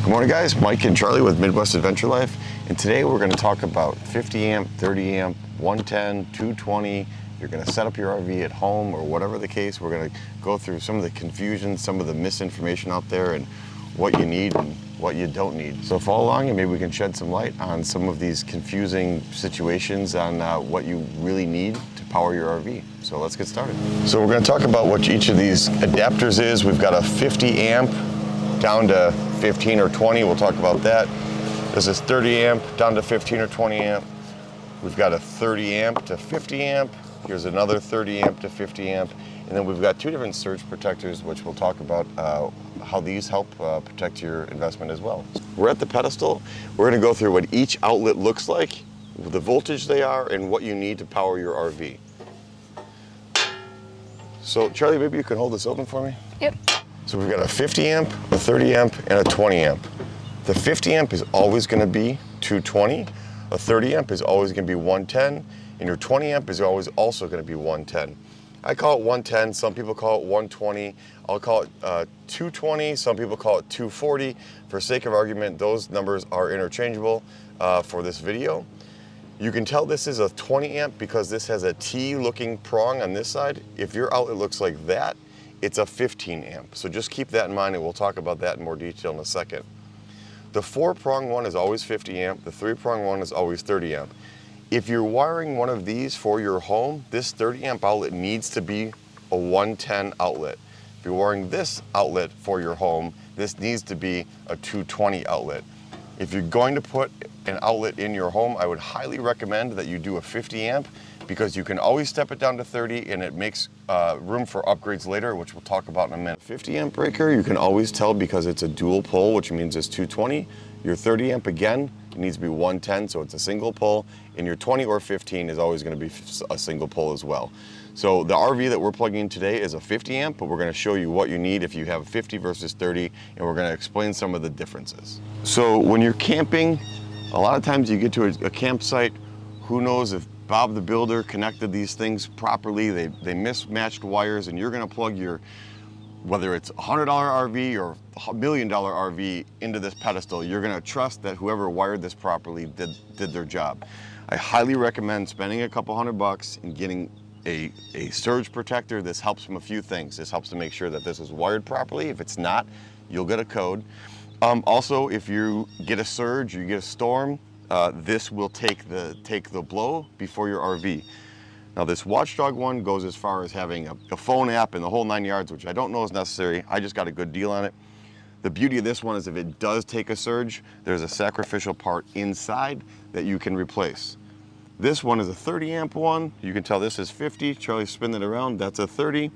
Good morning guys, Mike and Charlie with Midwest Adventure Life, and today we're going to talk about 50 amp, 30 amp, 110, 220. You're going to set up your RV at home or whatever the case. We're going to go through some of the confusion, some of the misinformation out there, and what you need and what you don't need. So follow along and maybe we can shed some light on some of these confusing situations on what you really need to power your RV. So let's get started. So we're going to talk about what each of these adapters is. We've got a 50 amp down to 15 or 20, we'll talk about that. This is 30 amp down to 15 or 20 amp. We've got a 30 amp to 50 amp. Here's another 30 amp to 50 amp. And then we've got two different surge protectors, which we'll talk about how these help protect your investment as well. We're at the Pedestal. We're gonna go through what each outlet looks like, the voltage they are, and what you need to power your RV. So Charlie, maybe you can hold this open for me? Yep. So we've got a 50 amp, a 30 amp, and a 20 amp. The 50 amp is always gonna be 220, a 30 amp is always gonna be 110, and your 20 amp is always also gonna be 110. I call it 110, some people call it 120, I'll call it 220, some people call it 240. For sake of argument, those numbers are interchangeable for this video. You can tell this is a 20 amp because this has a T-looking prong on this side. If your outlet looks like that, it's a 15 amp. So just keep that in mind and we'll talk about that in more detail in a second. The 4-prong one is always 50 amp, the 3-prong one is always 30 amp. If you're wiring one of these for your home, this 30 amp outlet needs to be a 110 outlet. If you're wiring this outlet for your home, this needs to be a 220 outlet. If you're going to put an outlet in your home, I would highly recommend that you do a 50 amp because you can always step it down to 30 and it makes room for upgrades later, which we'll talk about in a minute. 50 amp breaker, you can always tell because it's a dual pole, which means it's 220. Your 30 amp, again, it needs to be 110, so it's a single pole, and your 20 or 15 is always gonna be a single pole as well. So the RV that we're plugging in today is a 50 amp, but we're gonna show you what you need if you have 50 versus 30, and we're gonna explain some of the differences. So when you're camping, a lot of times you get to a campsite, who knows if Bob the Builder connected these things properly, they mismatched wires, and you're gonna plug your, whether it's a $100 RV or $1 million RV into this pedestal, you're gonna trust that whoever wired this properly did their job. I highly recommend spending a couple $100 and getting a surge protector. This helps from a few things. This helps to make sure that this is wired properly. If it's not, you'll get a code. Also, if you get a surge, you get a storm, this will take the blow before your RV. Now this Watchdog one goes as far as having a phone app and the whole 9 yards, which I don't know is necessary. I just got a good deal on it. The beauty of this one is if it does take a surge, there's a sacrificial part inside that you can replace. This one is a 30 amp one. You can tell this is 50. Charlie's spinning it around, that's a 30.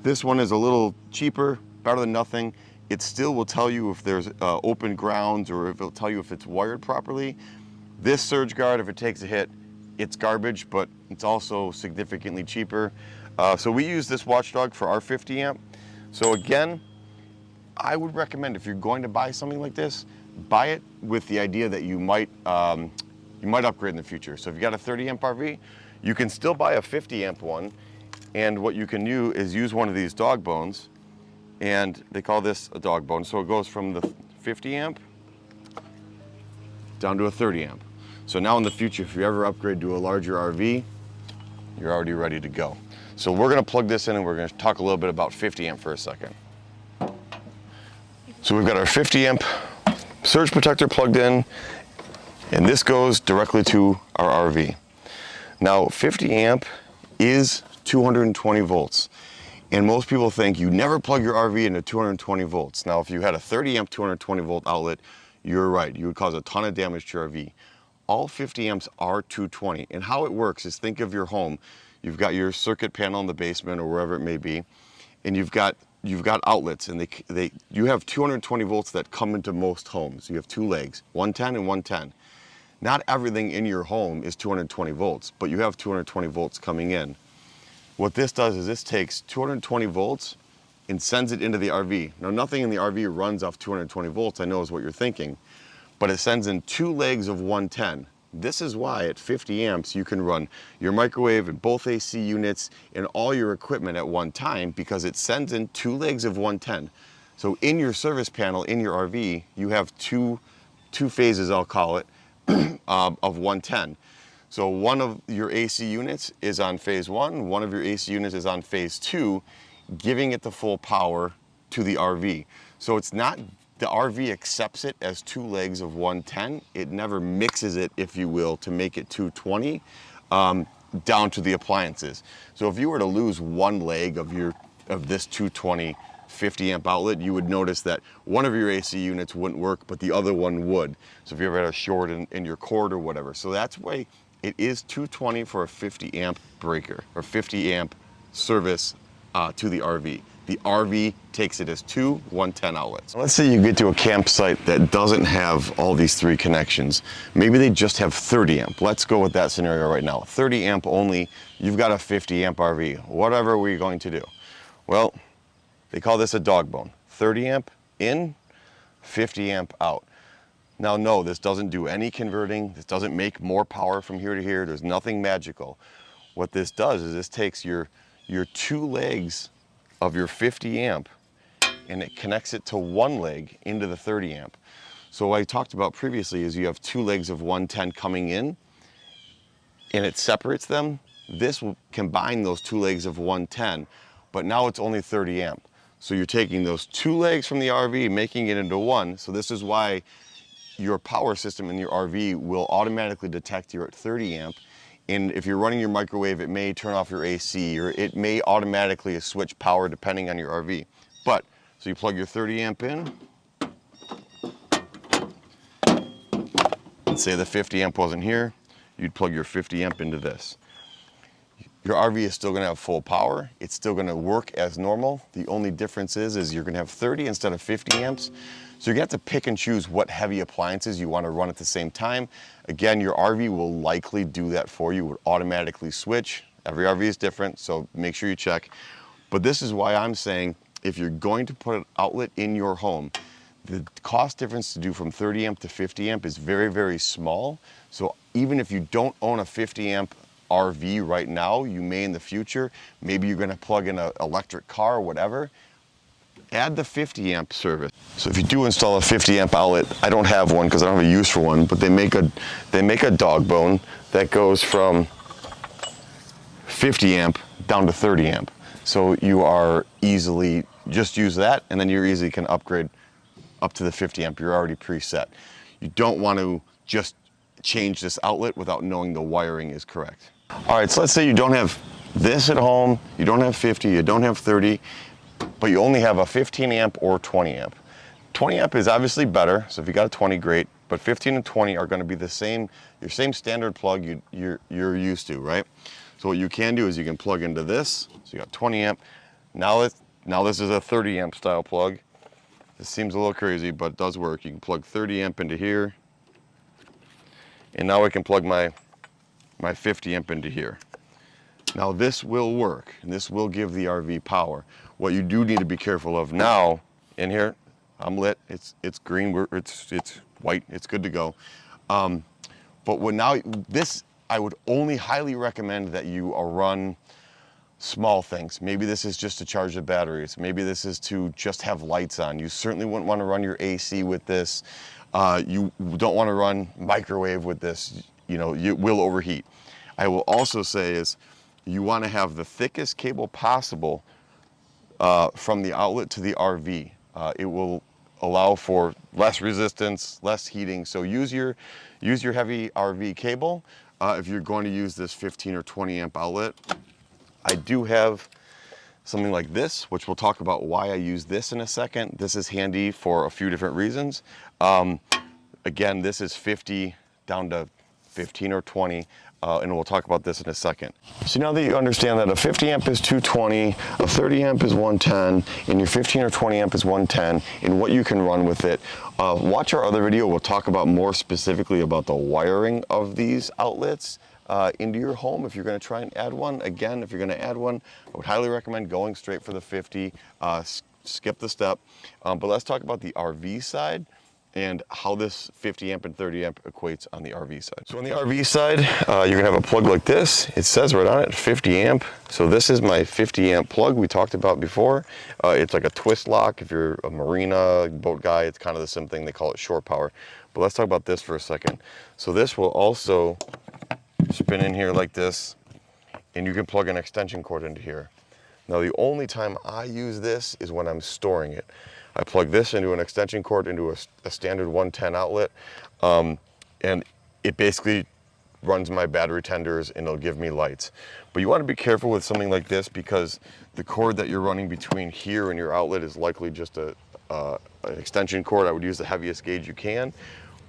This one is a little cheaper, better than nothing. It still will tell you if there's open grounds or if it'll tell you if it's wired properly. This surge guard, if it takes a hit, it's garbage, but it's also significantly cheaper. So we use this Watchdog for our 50 amp. So again, I would recommend if you're going to buy something like this, buy it with the idea that you might upgrade in the future. So if you got a 30 amp RV, you can still buy a 50 amp one, and what you can do is use one of these dog bones, and they call this a dog bone. So it goes from the 50 amp down to a 30 amp. So now in the future, if you ever upgrade to a larger RV, you're already ready to go. So we're gonna plug this in and we're gonna talk a little bit about 50 amp for a second. So we've got our 50 amp surge protector plugged in, and this goes directly to our RV. Now 50 amp is 220 volts. And most people think you never plug your RV into 220 volts. Now, if you had a 30 amp 220 volt outlet, you're right, you would cause a ton of damage to your RV. All 50 amps are 220. And how it works is, think of your home. You've got your circuit panel in the basement or wherever it may be, and you've got outlets, and you have 220 volts that come into most homes. You have two legs, 110 and 110. Not everything in your home is 220 volts, but you have 220 volts coming in. What this does is this takes 220 volts and sends it into the RV. Now, nothing in the RV runs off 220 volts, I know is what you're thinking, but it sends in two legs of 110. This is why at 50 amps you can run your microwave and both AC units and all your equipment at one time, because it sends in two legs of 110. So in your service panel, in your RV, you have two phases, I'll call it, of 110. So one of your AC units is on phase one of your AC units is on phase two, giving it the full power to the RV. So it's not, the RV accepts it as two legs of 110. It never mixes it, if you will, to make it 220 down to the appliances. So if you were to lose one leg of this 220 50 amp outlet, you would notice that one of your AC units wouldn't work, but the other one would. So if you ever had a short in your cord or whatever. So that's why it is 220 for a 50 amp breaker or 50 amp service to the RV. The RV takes it as two 110 outlets. Let's say you get to a campsite that doesn't have all these three connections. Maybe they just have 30 amp. Let's go with that scenario right now. 30 amp only, you've got a 50 amp RV. Whatever are we going to do? Well, they call this a dog bone. 30 amp in, 50 amp out. Now, no, this doesn't do any converting. This doesn't make more power from here to here. There's nothing magical. What this does is this takes your two legs of your 50 amp and it connects it to one leg into the 30 amp. So what I talked about previously is you have two legs of 110 coming in and it separates them. This will combine those two legs of 110, but now it's only 30 amp. So you're taking those two legs from the RV, making it into one. So this is why your power system in your RV will automatically detect you're at 30 amp. And if you're running your microwave, it may turn off your AC, or it may automatically switch power depending on your RV. But, so you plug your 30 amp in, and say the 50 amp wasn't here, you'd plug your 50 amp into this. Your RV is still gonna have full power. It's still gonna work as normal. The only difference is you're gonna have 30 instead of 50 amps. So you're gonna have to pick and choose what heavy appliances you wanna run at the same time. Again, your RV will likely do that for you. It would automatically switch. Every RV is different, so make sure you check. But this is why I'm saying, if you're going to put an outlet in your home, the cost difference to do from 30 amp to 50 amp is very, very small. So even if you don't own a 50 amp RV right now, you may in the future. Maybe you're gonna plug in an electric car or whatever. Add the 50 amp service. So if you do install a 50 amp outlet, I don't have one because I don't have a use for one, but they make a dog bone that goes from 50 amp down to 30 amp. So you are easily, just use that and then you easily can upgrade up to the 50 amp. You're already preset. You don't want to just change this outlet without knowing the wiring is correct. All right, so let's say you don't have this at home, you don't have 50, you don't have 30, but you only have a 15 amp or 20 amp. 20 amp is obviously better, so if you got a 20, great, but 15 and 20 are gonna be the same, your same standard plug you're used to, right? So what you can do is you can plug into this, so you got 20 amp. Now this is a 30 amp style plug. This seems a little crazy, but it does work. You can plug 30 amp into here, and now I can plug my 50 amp into here. Now this will work, and this will give the RV power. What you do need to be careful of now, in here, I'm lit, it's green, it's white, it's good to go. But this, I would only highly recommend that you run small things. Maybe this is just to charge the batteries. Maybe this is to just have lights on. You certainly wouldn't want to run your AC with this. You don't want to run microwave with this. You know, you will overheat. I will also say is you want to have the thickest cable possible from the outlet to the RV. It will allow for less resistance, less heating. So use your heavy RV cable if you're going to use this 15 or 20 amp outlet. I do have something like this, which we'll talk about why I use this in a second. This is handy for a few different reasons. Again, this is 50 down to 15 or 20, and we'll talk about this in a second. So now that you understand that a 50 amp is 220, a 30 amp is 110, and your 15 or 20 amp is 110, and what you can run with it, watch our other video. We'll talk about more specifically about the wiring of these outlets into your home if you're going to try and add one. Again, if you're going to add one, I would highly recommend going straight for the 50, skip the step. But let's talk about the RV side. and how this 50 amp and 30 amp equates on the RV side. So on the RV side, you're gonna have a plug like this. It says right on it, 50 amp. So this is my 50 amp plug we talked about before. It's like a twist lock. If you're a marina boat guy, it's kind of the same thing. They call it shore power. But let's talk about this for a second. So this will also spin in here like this, and you can plug an extension cord into here. Now the only time I use this is when I'm storing it. I plug this into an extension cord into a standard 110 outlet, and it basically runs my battery tenders and it'll give me lights. But you want to be careful with something like this because the cord that you're running between here and your outlet is likely just an extension cord. I would use the heaviest gauge you can.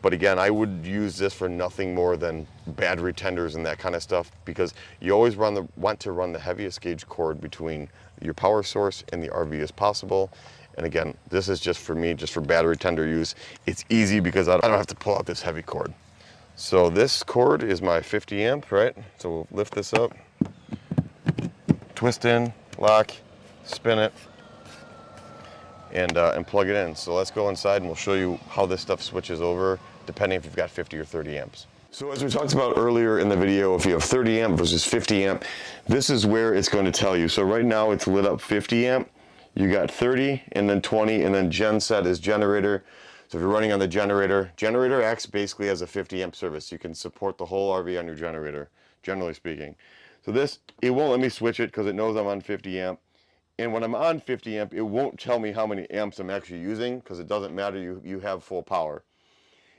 But again, I would use this for nothing more than battery tenders and that kind of stuff, because you always want to run the heaviest gauge cord between your power source and the RV as possible. And again, this is just for me, just for battery tender use. It's easy because I don't have to pull out this heavy cord. So this cord is my 50 amp, right? So we'll lift this up, twist in, lock, spin it, and plug it in. So let's go inside and we'll show you how this stuff switches over depending if you've got 50 or 30 amps. So as we talked about earlier in the video, if you have 30 amp versus 50 amp, this is where it's going to tell you. So right now it's lit up 50 amp, you got 30 and then 20, and then gen set is generator. So if you're running on the generator acts basically as a 50 amp service. You can support the whole RV on your generator, generally speaking. So this, it won't let me switch it because it knows I'm on 50 amp. And when I'm on 50 amp, it won't tell me how many amps I'm actually using because it doesn't matter, you have full power.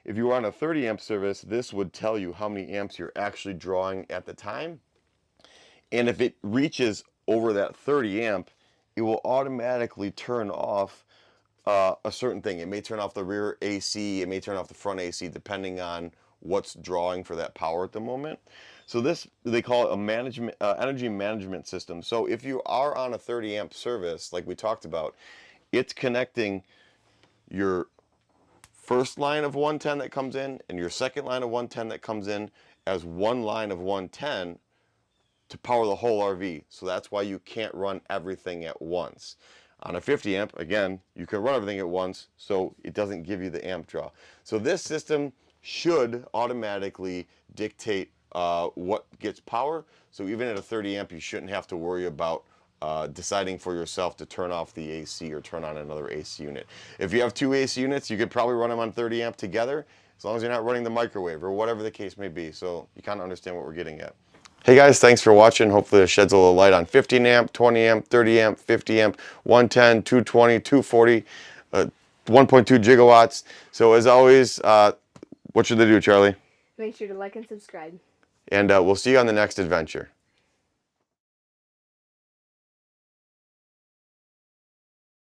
If you were on a 30 amp service, this would tell you how many amps you're actually drawing at the time. And if it reaches over that 30 amp, it will automatically turn off a certain thing. It may turn off the rear AC, it may turn off the front AC, depending on what's drawing for that power at the moment. So this, they call it a energy management system. So if you are on a 30 amp service, like we talked about, it's connecting your first line of 110 that comes in and your second line of 110 that comes in as one line of 110 to power the whole RV. So that's why you can't run everything at once. On a 50 amp, again, you can run everything at once, so it doesn't give you the amp draw. So this system should automatically dictate what gets power. So even at a 30 amp, you shouldn't have to worry about deciding for yourself to turn off the AC or turn on another AC unit. If you have two AC units, you could probably run them on 30 amp together, as long as you're not running the microwave or whatever the case may be. So you kind of understand what we're getting at. Hey guys, thanks for watching. Hopefully it sheds a little light on 15 amp, 20 amp, 30 amp, 50 amp, 110, 220, 240, 1.2 gigawatts. So as always, what should they do, Charlie? Make sure to like and subscribe. And we'll see you on the next adventure.